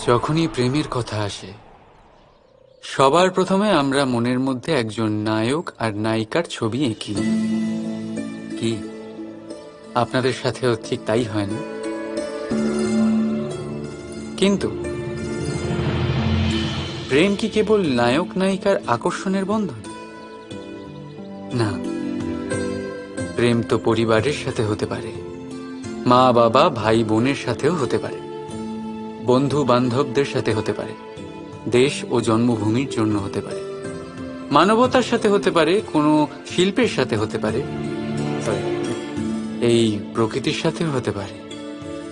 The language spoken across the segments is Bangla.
যখনই প্রেমের কথা আসে সবার প্রথমে আমরা মনের মধ্যে একজন নায়ক আর নায়িকার ছবি এঁকি নিই। কি আপনাদের সাথেও ঠিক তাই হয় না? কিন্তু প্রেম কি কেবল নায়ক নায়িকার আকর্ষণের বন্ধন? না, প্রেম তো পরিবারের সাথে হতে পারে, মা বাবা ভাই বোনের সাথেও হতে পারে, বন্ধু বান্ধবদের সাথে হতে পারে, দেশ ও জন্মভূমির জন্য হতে পারে, মানবতার সাথে হতে পারে, কোনো শিল্পের সাথে হতে পারে, এই প্রকৃতির সাথেও হতে পারে।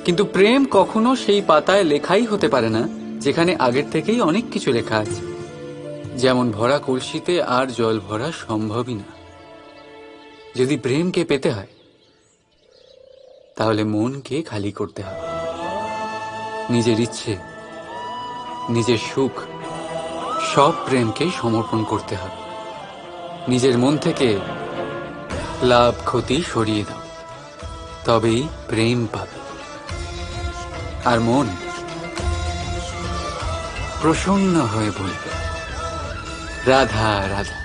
কিন্তু প্রেম কখনো সেই পাতায় লেখাই হতে পারে না যেখানে আগের থেকেই অনেক কিছু লেখা আছে। যেমন ভরা কলসিতে আর জল ভরা সম্ভবই না। যদি প্রেমকে পেতে হয় তাহলে মনকে খালি করতে হবে। নিজের ইচ্ছে, নিজের সুখ সব প্রেমকে সমর্পণ করতে হবে। নিজের মন থেকে লাভ ক্ষতি সরিয়ে দাও, তবেই প্রেম পাবে। আর মন প্রসন্ন হয়ে বলবে, রাধা রাধা।